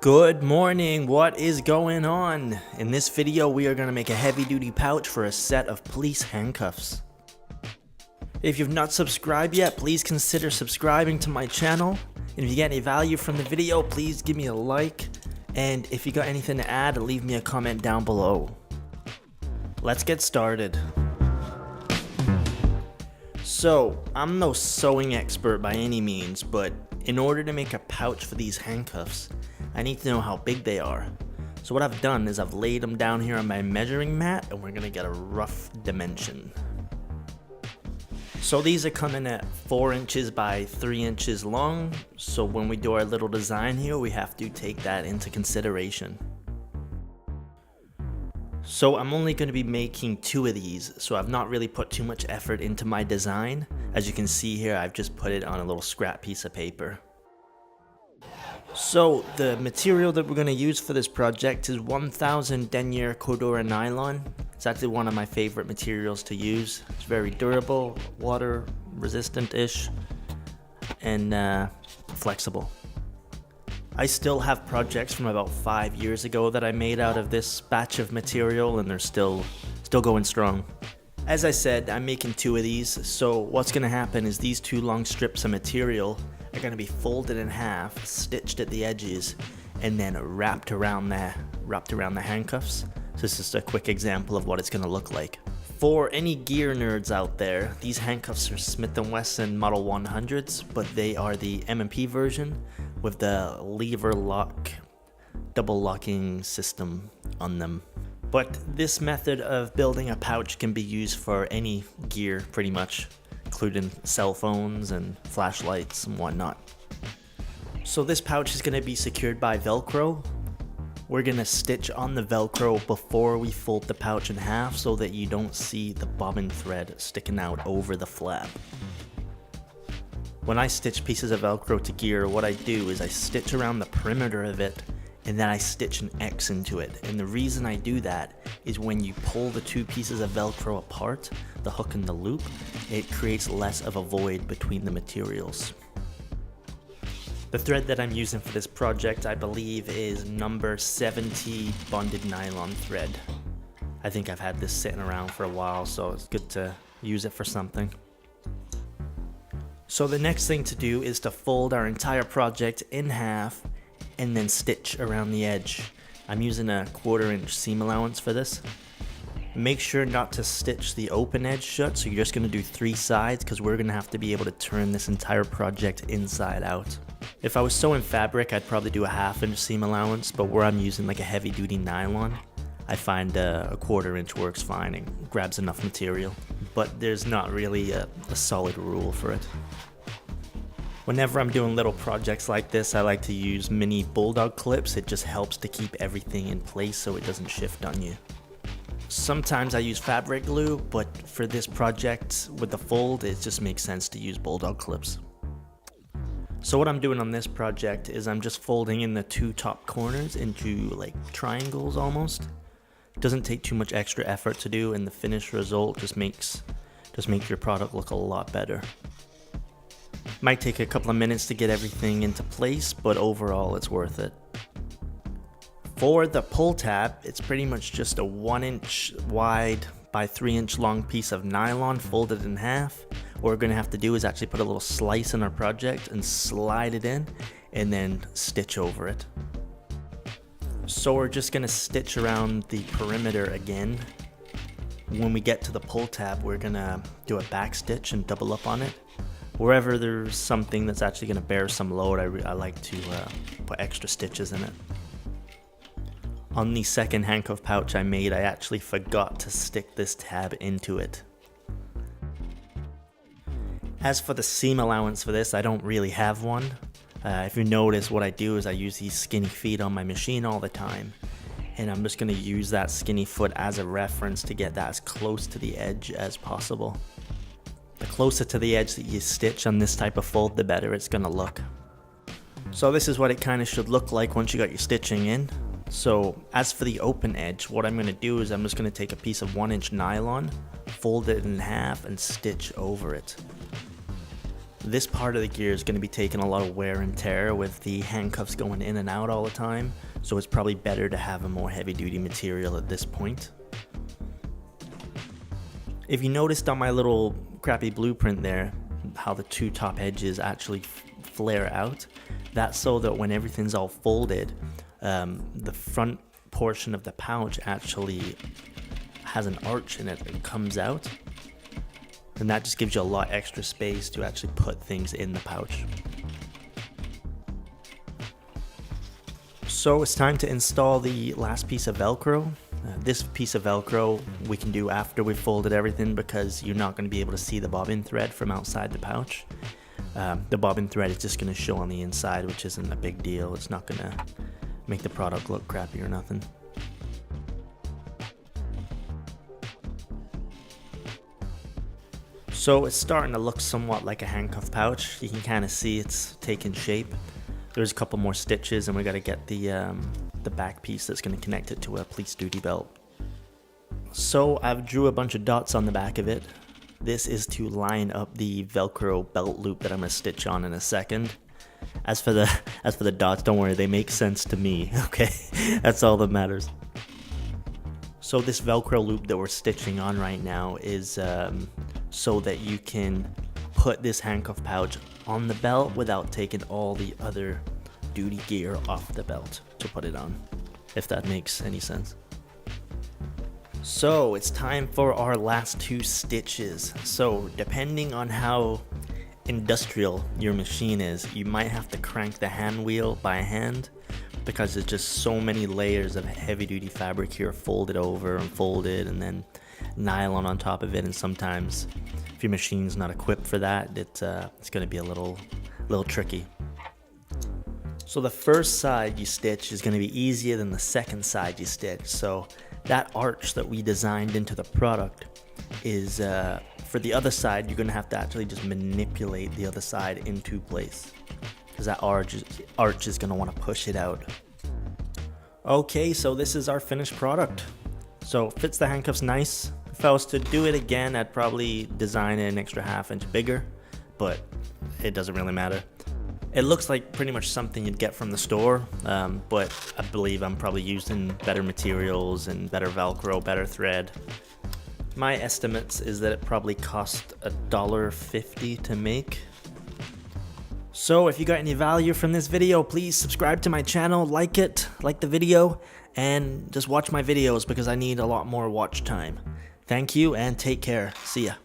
Good morning, what is going on? In this video we are going to make a heavy duty pouch for a set of police handcuffs. If you've not subscribed yet, please consider subscribing to my channel. And if you get any value from the video, please give me a like. And if you got anything to add, leave me a comment down below. Let's get started. So, I'm no sewing expert by any means, but in order to make a pouch for these handcuffs, I need to know how big they are. So what I've done is I've laid them down here on my measuring mat and we're gonna get a rough dimension. So these are coming at 4 inches by 3 inches long. So when we do our little design here, we have to take that into consideration. So I'm only going to be making 2 of these, so I've not really put too much effort into my design. As you can see here, I've just put it on a little scrap piece of paper. So the material that we're going to use for this project is 1000 denier Cordura Nylon. It's actually one of my favorite materials to use. It's very durable, water resistant-ish, and flexible. I still have projects from about 5 years ago that I made out of this batch of material, and they're still going strong. As I said, I'm making 2 of these, so what's going to happen is these 2 long strips of material are going to be folded in half, stitched at the edges, and then wrapped around the handcuffs. So this is just a quick example of what it's going to look like. For any gear nerds out there, these handcuffs are Smith & Wesson Model 100s, but they are the M&P version with the lever lock, double locking system on them. But this method of building a pouch can be used for any gear pretty much, including cell phones and flashlights and whatnot. So this pouch is going to be secured by Velcro. We're going to stitch on the Velcro before we fold the pouch in half so that you don't see the bobbin thread sticking out over the flap. When I stitch pieces of Velcro to gear, what I do is I stitch around the perimeter of it and then I stitch an X into it. And the reason I do that is when you pull the 2 pieces of Velcro apart, the hook and the loop, it creates less of a void between the materials. The thread that I'm using for this project, I believe, is number 70 bonded nylon thread. I think I've had this sitting around for a while, so it's good to use it for something. So the next thing to do is to fold our entire project in half and then stitch around the edge. I'm using a 1/4 inch seam allowance for this. Make sure not to stitch the open edge shut, so you're just going to do 3 sides because we're going to have to be able to turn this entire project inside out. If I was sewing fabric, I'd probably do a 1/2 inch seam allowance, but where I'm using like a heavy duty nylon, I find a 1/4 inch works fine and grabs enough material. But there's not really a solid rule for it. Whenever I'm doing little projects like this, I like to use mini bulldog clips. It just helps to keep everything in place so it doesn't shift on you. Sometimes I use fabric glue, but for this project with the fold, it just makes sense to use bulldog clips. So what I'm doing on this project is I'm just folding in the 2 top corners into like triangles almost. It doesn't take too much extra effort to do, and the finished result just makes your product look a lot better. Might take a couple of minutes to get everything into place, but overall it's worth it. For the pull tab, it's pretty much just a 1 inch wide by 3 inch long piece of nylon folded in half. What we're going to have to do is actually put a little slice in our project and slide it in and then stitch over it. So we're just going to stitch around the perimeter again. When we get to the pull tab, we're going to do a back stitch and double up on it. Wherever there's something that's actually going to bear some load, I like to put extra stitches in it. On the second handcuff pouch I made, I actually forgot to stick this tab into it. As for the seam allowance for this, I don't really have one. If you notice, what I do is I use these skinny feet on my machine all the time. And I'm just going to use that skinny foot as a reference to get that as close to the edge as possible. The closer to the edge that you stitch on this type of fold, the better it's going to look. So this is what it kind of should look like once you got your stitching in. So as for the open edge, what I'm going to do is I'm just going to take a piece of 1 inch nylon, fold it in half and stitch over it. This part of the gear is going to be taking a lot of wear and tear with the handcuffs going in and out all the time, so it's probably better to have a more heavy duty material at this point. If you noticed on my little crappy blueprint there, how the two top edges actually flare out, that's so that when everything's all folded, the front portion of the pouch actually has an arch in it and comes out, and that just gives you a lot extra space to actually put things in the pouch. So it's time to install the last piece of Velcro. This piece of Velcro we can do after we've folded everything, because you're not going to be able to see the bobbin thread from outside the pouch. The bobbin thread is just going to show on the inside, which isn't a big deal. It's not going to make the product look crappy or nothing. So it's starting to look somewhat like a handcuff pouch. You can kind of see it's taking shape. There's a couple more stitches, and we got to get the back piece that's going to connect it to a police duty belt. So I've drew a bunch of dots on the back of it. This is to line up the Velcro belt loop that I'm going to stitch on in a second. As for the dots, don't worry, they make sense to me, okay? That's all that matters. So this Velcro loop that we're stitching on right now is so that you can put this handcuff pouch on the belt without taking all the other duty gear off the belt to put it on, if that makes any sense. So it's time for our last two stitches. So depending on how industrial your machine is, you might have to crank the hand wheel by hand, because there's just so many layers of heavy duty fabric here folded over and folded, and then nylon on top of it, and sometimes if your machine's not equipped for that, it's going to be a little tricky. So the first side you stitch is going to be easier than the second side you stitch. So that arch that we designed into the product is for the other side, you're going to have to actually just manipulate the other side into place, because that arch is going to want to push it out. Okay, so this is our finished product. So fits the handcuffs nice. If I was to do it again, I'd probably design it an extra ½ inch bigger, but it doesn't really matter. It looks like pretty much something you'd get from the store, but I believe I'm probably using better materials and better Velcro, better thread. My estimates is that it probably cost $1.50 to make. So if you got any value from this video, please subscribe to my channel, like the video, and just watch my videos, because I need a lot more watch time. Thank you and take care. See ya.